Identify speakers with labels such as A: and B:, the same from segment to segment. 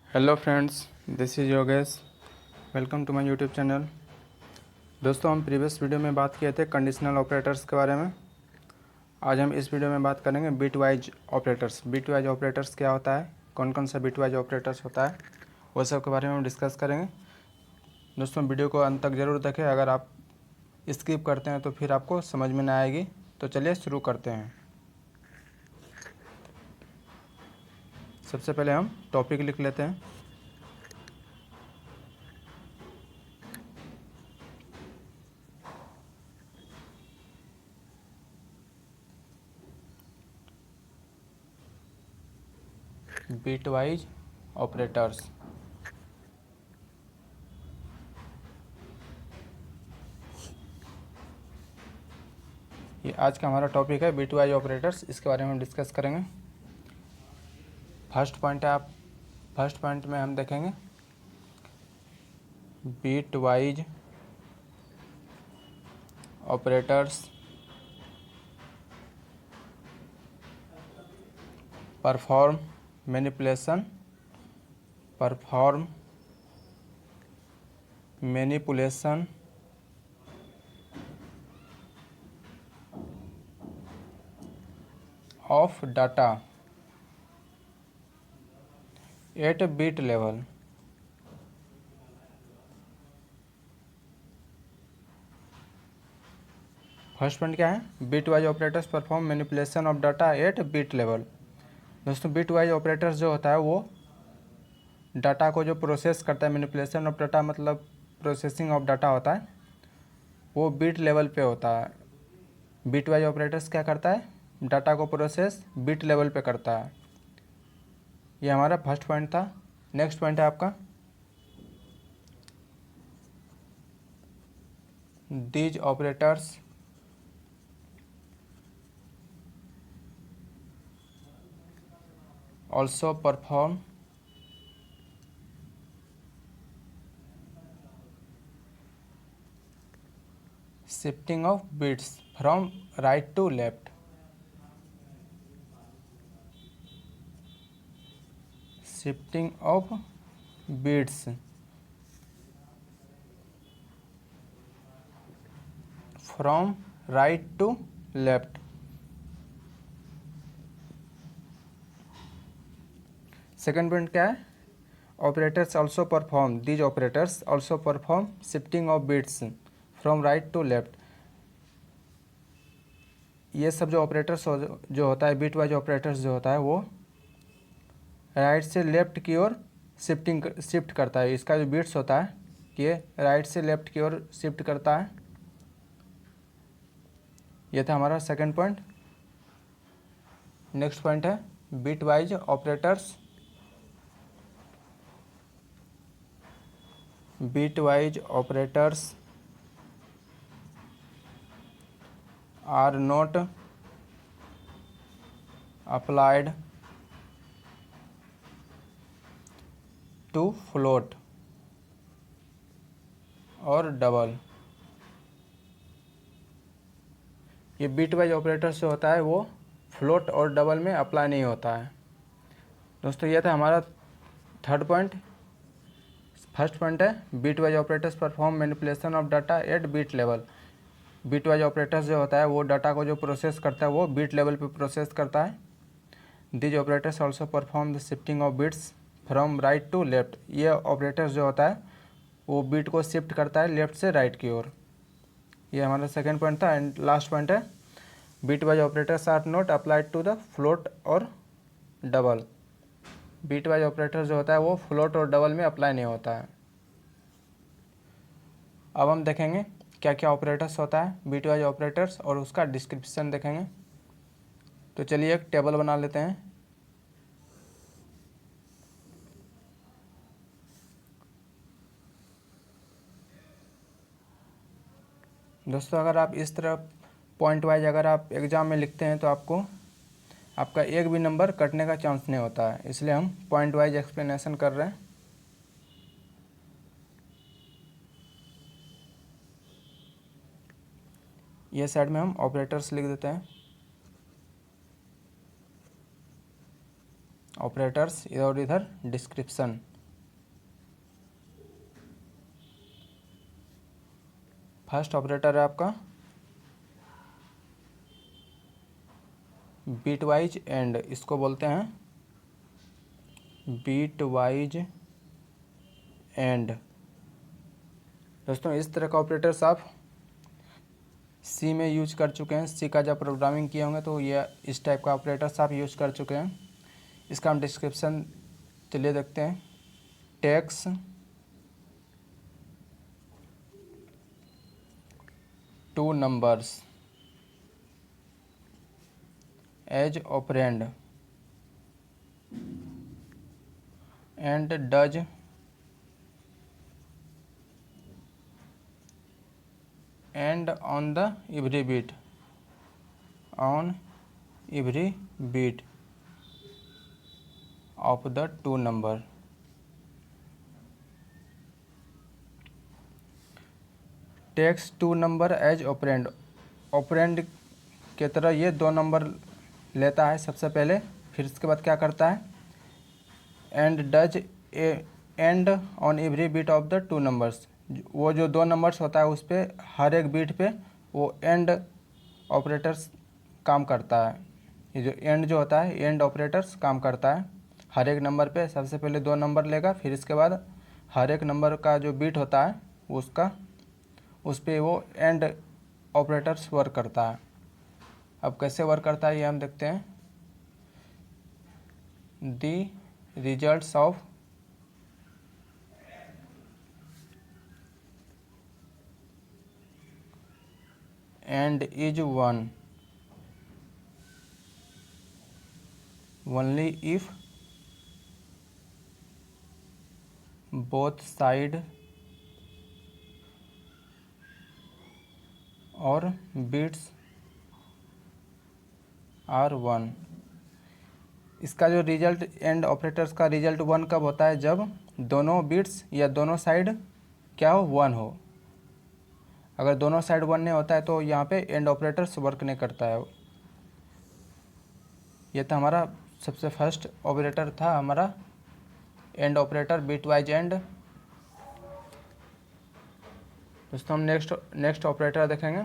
A: Hello friends, this is Yogesh. Welcome to my YouTube channel. दोस्तों, हम previous video में बात किए थे कंडीशनल ऑपरेटर्स के बारे में। आज हम इस वीडियो में बात करेंगे bit wise operators. Bit wise operators क्या होता है, कौन कौन सा बिट वाइज ऑपरेटर्स होता है, वो सब के बारे में हम डिस्कस करेंगे। दोस्तों, वीडियो को अंत तक ज़रूर देखें। अगर आप स्किप करते हैं तो फिर आपको समझ में ना आएगी। तो चलिए शुरू करते हैं। सबसे पहले हम टॉपिक लिख लेते हैं। Bitwise operators. ये आज का हमारा टॉपिक है, बिट वाइज ऑपरेटर्स। इसके बारे में हम डिस्कस करेंगे। फर्स्ट पॉइंट में हम देखेंगे bit wise operators perform manipulation of data at bit level. First point क्या है, bitwise operators perform manipulation of data at bit level. दोस्तों, बिट वाइज ऑपरेटर्स जो होता है वो डाटा को जो प्रोसेस करता है, मैनिपुलेशन ऑफ डाटा मतलब प्रोसेसिंग ऑफ डाटा होता है, वो बिट लेवल पे होता है। बिट वाइज ऑपरेटर्स क्या करता है, डाटा को प्रोसेस बिट लेवल पे करता है। ये हमारा फर्स्ट पॉइंट था। नेक्स्ट पॉइंट है आपका, these operators also perform shifting of bits from right to left। shifting of bits from right to left। Second point क्या है, operators also perform these operators also perform shifting of bits from right to left. ये सब जो operators जो होता है, bitwise operators जो होता है, वो राइट से लेफ्ट की ओर शिफ्ट करता है। इसका जो बिट्स होता है ये राइट से लेफ्ट की ओर शिफ्ट करता है। ये था हमारा सेकेंड पॉइंट। नेक्स्ट पॉइंट है, bitwise operators are not applied to float और डबल। ये बिट वाइज ऑपरेटर्स जो होता है वो फ्लोट और डबल में अप्लाई नहीं होता है। दोस्तों, ये था हमारा थर्ड पॉइंट। फर्स्ट पॉइंट है, bitwise operators perform manipulation of data at bit level. Bit wise operators जो होता है वो डाटा को जो प्रोसेस करता है वो बिट लेवल पे प्रोसेस करता है। These operators also perform the shifting of bits from right to left. ये ऑपरेटर्स जो होता है वो बिट को शिफ्ट करता है लेफ्ट से राइट की ओर। ये हमारा सेकेंड पॉइंट था। एंड लास्ट पॉइंट है, bitwise operators are not applied to the float और डबल। बिट वाइज ऑपरेटर जो होता है वो फ्लोट और डबल में अप्लाई नहीं होता है। अब हम देखेंगे क्या क्या ऑपरेटर्स होता है बिट वाइज ऑपरेटर्स और उसका डिस्क्रिप्शन देखेंगे। तो चलिए एक टेबल बना लेते हैं। दोस्तों, अगर आप इस तरह पॉइंट वाइज अगर आप एग्ज़ाम में लिखते हैं तो आपका एक भी नंबर कटने का चांस नहीं होता है, इसलिए हम पॉइंट वाइज एक्सप्लेनेशन कर रहे हैं। ये साइड में हम ऑपरेटर्स लिख देते हैं, ऑपरेटर्स, और इधर डिस्क्रिप्शन। फर्स्ट ऑपरेटर है आपका बीट वाइज एंड, इसको बोलते हैं बीट वाइज एंड। दोस्तों इस तरह का ऑपरेटर्स आप सी में यूज कर चुके हैं, सी का जब प्रोग्रामिंग किए होंगे तो ये इस टाइप का ऑपरेटर्स आप यूज कर चुके हैं। इसका हम डिस्क्रिप्शन चलिए देखते हैं। Takes two numbers as operand and does and on the every bit, on every bit of the two number. Takes two number as operand, operand के तरह ये दो नंबर लेता है सबसे पहले, फिर इसके बाद क्या करता है and does and on every bit of the two numbers, वो जो दो नंबर्स होता है उस पर हर एक बीट पे वो एंड ऑपरेटर्स काम करता है। ये जो एंड जो होता है एंड ऑपरेटर्स काम करता है हर एक नंबर पे। सबसे पहले दो नंबर लेगा, फिर इसके बाद हर एक नंबर का जो बीट होता है उसका उस पर वो एंड ऑपरेटर्स वर्क करता है। अब कैसे वर्क करता है ये हम देखते हैं। The results of and is one only if both side or bits are one. इसका जो रिजल्ट एंड ऑपरेटर्स का रिजल्ट वन कब होता है, जब दोनों बीट्स या दोनों साइड क्या हो, वन हो। अगर दोनों साइड वन नहीं होता है तो यहाँ पे एंड ऑपरेटर्स वर्क नहीं करता है। ये था हमारा सबसे फर्स्ट ऑपरेटर था हमारा and operator bitwise and. दोस्तों हम नेक्स्ट ऑपरेटर देखेंगे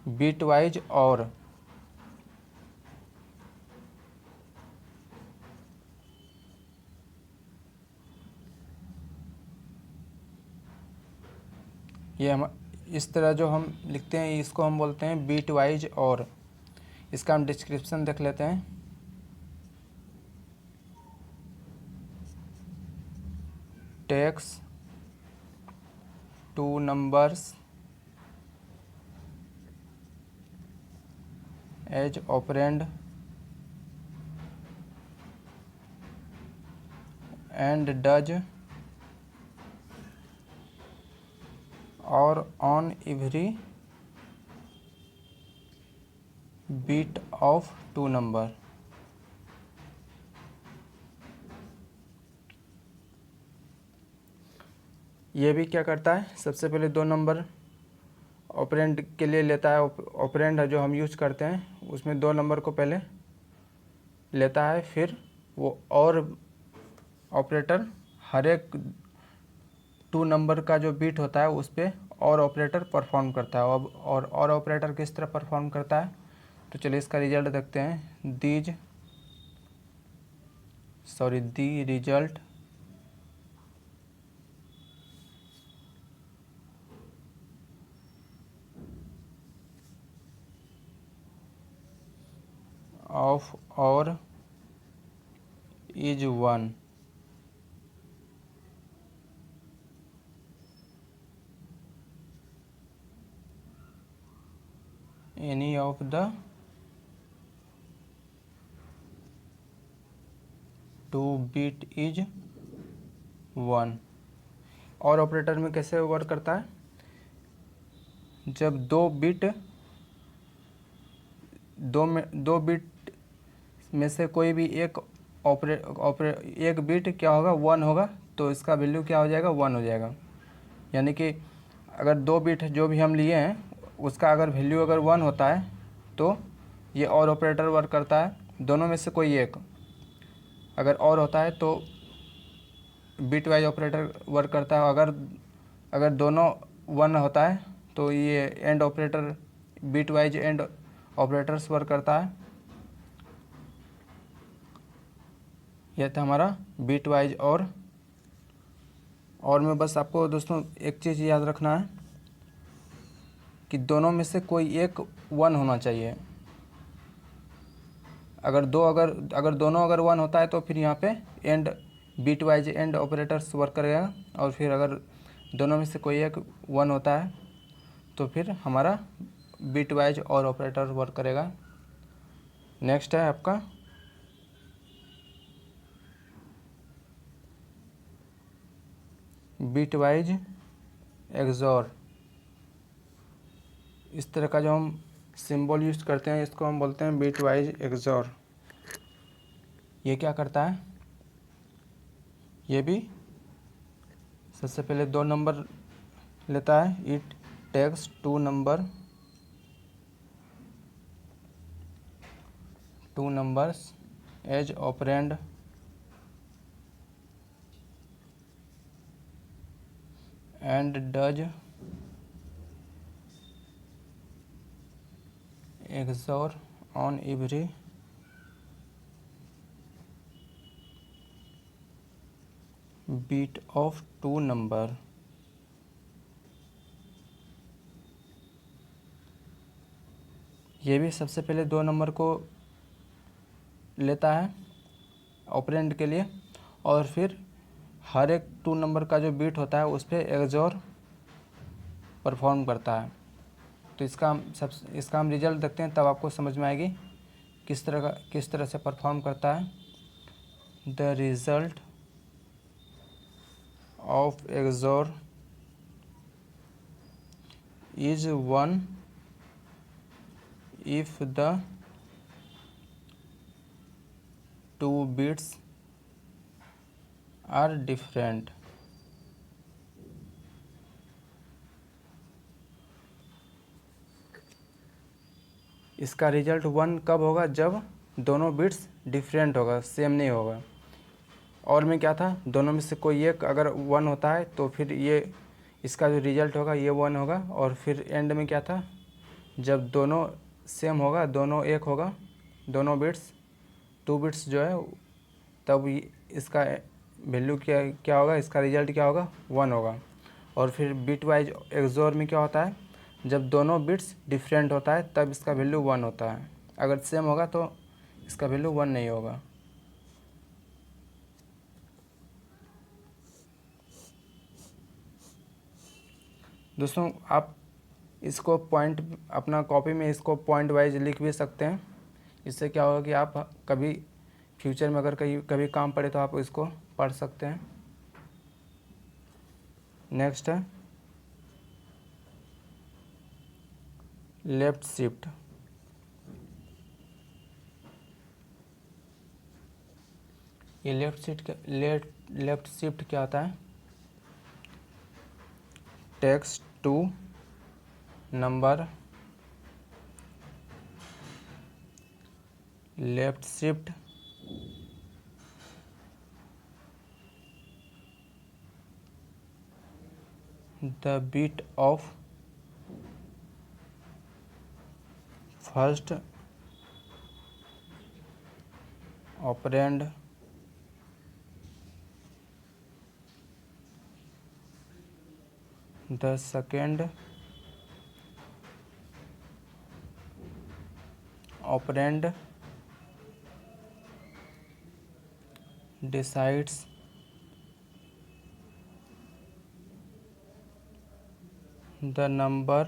A: बीट वाइज और। ये हम इस तरह जो हम लिखते हैं इसको हम बोलते हैं बीट वाइज और। इसका हम डिस्क्रिप्शन देख लेते हैं। Takes two numbers as operand and does or on every bit of two number. ये भी क्या करता है, सबसे पहले दो नंबर ऑपरेंड के लिए लेता है। ऑपरेंड जो हम यूज करते हैं उसमें दो नंबर को पहले लेता है, फिर वो और ऑपरेटर हर एक टू नंबर का जो बीट होता है उस पर और ऑपरेटर परफॉर्म करता है। अब और ऑपरेटर किस तरह परफॉर्म करता है तो चलिए इसका रिजल्ट देखते हैं। The result of or is one any of the two bit is one. Or operator में कैसे वर्क करता है, जब दो बीट में से कोई भी एक एक बीट क्या होगा, वन होगा, तो इसका वैल्यू क्या हो जाएगा, वन हो जाएगा। यानी कि अगर दो बीट जो भी हम लिए हैं उसका अगर वैल्यू अगर वन होता है तो ये और ऑपरेटर वर्क करता है। दोनों में से कोई एक अगर और होता है तो बीट वाइज ऑपरेटर वर्क करता है। अगर दोनों 1 होता है तो ये and operator bit wise and operators work करता है। यह था हमारा बिट वाइज और में बस आपको दोस्तों एक चीज़ याद रखना है कि दोनों में से कोई एक 1 होना चाहिए। अगर दोनों अगर 1 होता है तो फिर यहाँ पे and bit wise and operators work करेगा, और फिर अगर दोनों में से कोई एक 1 होता है तो फिर हमारा बिट वाइज और ऑपरेटर वर्क करेगा। नेक्स्ट है आपका बिट वाइज एक्सॉर। इस तरह का जो हम सिंबल यूज़ करते हैं इसको हम बोलते हैं बिट वाइज एक्सॉर। ये क्या करता है, ये भी सबसे पहले 2 नंबर लेता है। It takes 2 numbers as operand and does XOR on every bit of 2 number। ये भी सबसे पहले 2 नंबर को लेता है ऑपरेंड के लिए, और फिर हर एक 2 नंबर का जो बीट होता है उस पर एक्सॉर परफॉर्म करता है। तो इसका हम रिजल्ट देखते हैं, तब आपको समझ में आएगी किस तरह से परफॉर्म करता है। The result of XOR is 1 if the 2 bits are different. इसका रिजल्ट 1 कब होगा, जब दोनों बिट्स डिफरेंट होगा, सेम नहीं होगा। और में क्या था, दोनों में से कोई एक अगर 1 होता है तो फिर ये इसका जो रिजल्ट होगा ये 1 होगा। और फिर एंड में क्या था, जब दोनों सेम होगा, दोनों एक होगा, दोनों बिट्स 2 बिट्स जो है, तब इसका वैल्यू क्या होगा, इसका रिजल्ट क्या होगा, 1 होगा। और फिर बिट वाइज एक्सॉर में क्या होता है, जब दोनों बिट्स डिफरेंट होता है तब इसका वैल्यू 1 होता है। अगर सेम होगा तो इसका वैल्यू 1 नहीं होगा। दोस्तों आप इसको पॉइंट अपना कॉपी में इसको पॉइंट वाइज लिख भी सकते हैं। इससे क्या होगा कि आप कभी फ्यूचर में अगर कभी काम पड़े तो आप इसको पढ़ सकते हैं। नेक्स्ट है लेफ्ट शिफ्ट। ये लेफ्ट शिफ्ट क्या होता है, text 2 number left shift the bit of first operand the second operand decides the number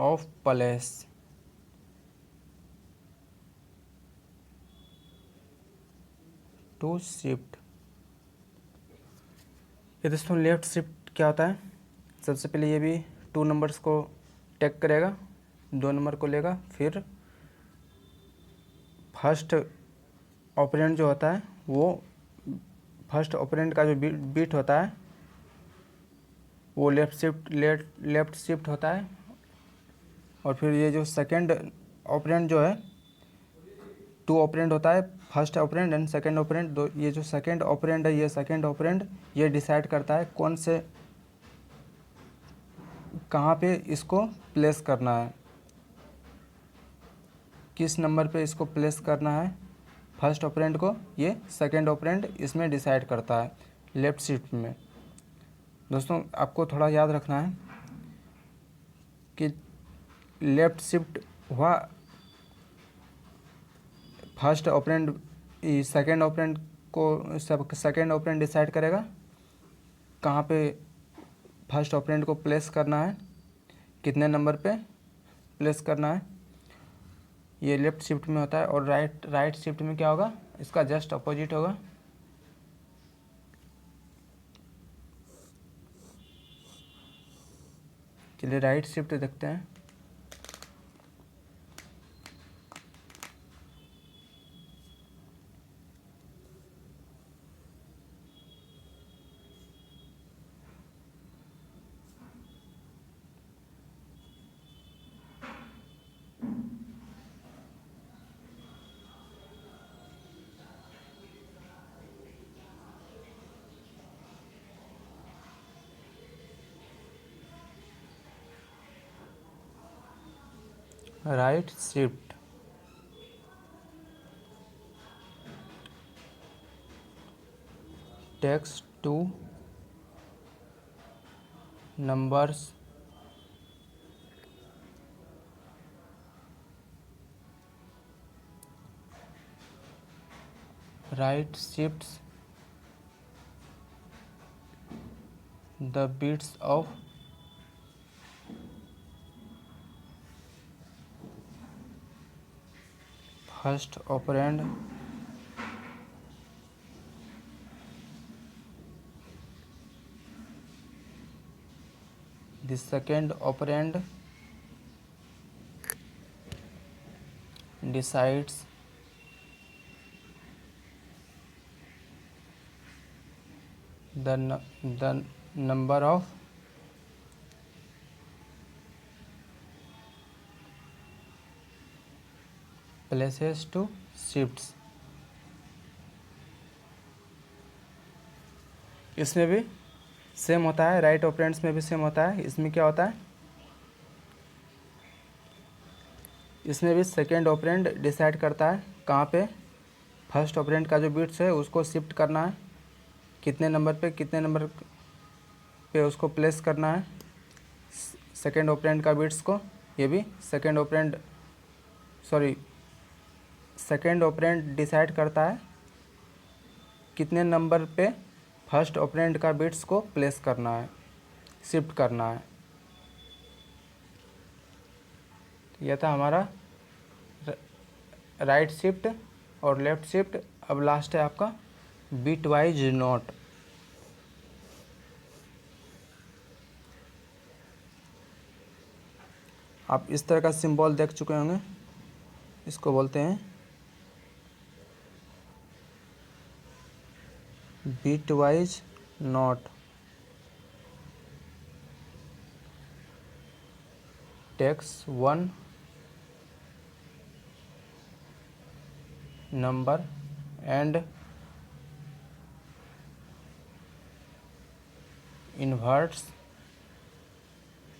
A: of place to shift। ये दोस्तों लेफ्ट शिफ्ट क्या होता है, सबसे पहले ये भी 2 नंबर्स को टेक करेगा, 2 नंबर को लेगा, फिर फर्स्ट ऑपरेंड जो होता है वो फर्स्ट ऑपरेंड का जो बीट होता है वो लेफ्ट शिफ्ट होता है। और फिर ये जो सेकंड ऑपरेंड जो है, 2 ऑपरेंड होता है, first operand and second operand. ये जो सेकंड ऑपरेंड है, ये सेकंड ऑपरेंड ये डिसाइड करता है कौन से कहाँ पे इसको प्लेस करना है, किस नंबर पे इसको प्लेस करना है फर्स्ट ऑपरेंड को, ये सेकंड ऑपरेंड इसमें डिसाइड करता है लेफ़्ट शिफ्ट में। दोस्तों आपको थोड़ा याद रखना है कि लेफ़्ट शिफ्ट हुआ फर्स्ट ऑपरेंड, सेकंड ऑपरेंड को सेकंड ऑपरेंड डिसाइड करेगा कहाँ पे फर्स्ट ऑपरेंड को प्लेस करना है, कितने नंबर पे प्लेस करना है, ये लेफ़्ट शिफ्ट में होता है। और राइट शिफ्ट में क्या होगा, इसका जस्ट अपोजिट होगा। चलिए राइट शिफ्ट देखते हैं। Right shift takes two numbers right shifts the bits of first operand the second operand decides the number of places to shifts। इसमें भी सेम होता है, राइट ऑपरेंड्स में भी सेम होता है। इसमें क्या होता है, इसमें भी सेकेंड ऑपरेंड डिसाइड करता है कहाँ पे फर्स्ट ऑपरेंड का जो बिट्स है उसको शिफ्ट करना है, कितने नंबर पे उसको प्लेस करना है सेकेंड ऑपरेंड का बिट्स को। ये भी सेकेंड ऑपरेंड डिसाइड करता है कितने नंबर पे फर्स्ट ऑपरेंड का बिट्स को प्लेस करना है, शिफ्ट करना है। यह था हमारा राइट शिफ्ट और लेफ़्ट शिफ्ट। अब लास्ट है आपका बिट वाइज नोट। आप इस तरह का सिंबल देख चुके होंगे, इसको बोलते हैं bitwise not. Takes one number and inverts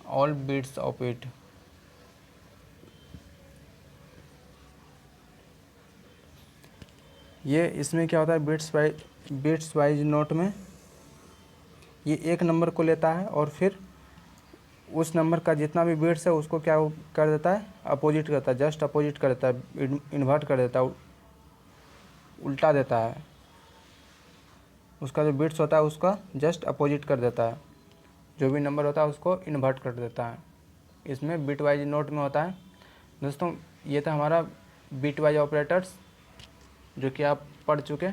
A: all bits of it। ये इसमें क्या होता है, बिट्स वाइज नोट में ये एक नंबर को लेता है और फिर उस नंबर का जितना भी बिट्स है उसको क्या कर देता है, अपोजिट करता है, जस्ट अपोजिट कर देता है, इन्वर्ट कर देता है, उल्टा देता है। उसका जो बिट्स होता है उसका जस्ट अपोजिट कर देता है, जो भी नंबर होता है उसको इन्वर्ट कर देता है। इसमें बिट वाइज नोट में होता है। दोस्तों ये था हमारा बिट वाइज ऑपरेटर्स जो कि आप पढ़ चुके।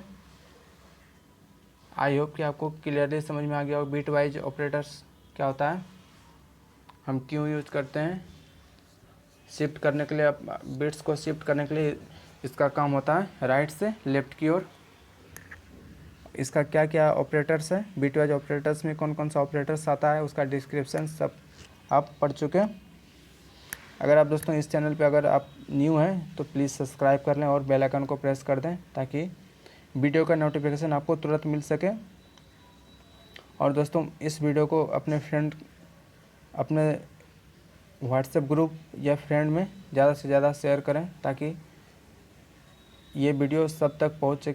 A: आई होप कि आपको क्लियरली समझ में आ गया हो बिट वाइज ऑपरेटर्स क्या होता है, हम क्यों यूज करते हैं। शिफ्ट करने के लिए, बिट्स को शिफ्ट करने के लिए इसका काम होता है राइट से लेफ़्ट की ओर। इसका क्या क्या ऑपरेटर्स है, बिट वाइज ऑपरेटर्स में कौन कौन सा ऑपरेटर्स आता है उसका डिस्क्रिप्शन सब आप पढ़ चुके हैं। अगर आप दोस्तों इस चैनल पे अगर आप न्यू हैं तो प्लीज़ सब्सक्राइब कर लें और बेल आइकन को प्रेस कर दें ताकि वीडियो का नोटिफिकेशन आपको तुरंत मिल सके। और दोस्तों इस वीडियो को अपने व्हाट्सएप ग्रुप या फ्रेंड में ज़्यादा से ज़्यादा शेयर करें ताकि ये वीडियो सब तक पहुंच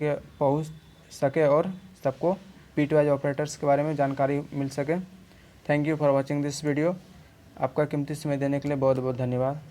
A: सके और सबको बिटवाइज ऑपरेटर्स के बारे में जानकारी मिल सके। Thank you for watching this video. आपका कीमती समय देने के लिए बहुत बहुत धन्यवाद।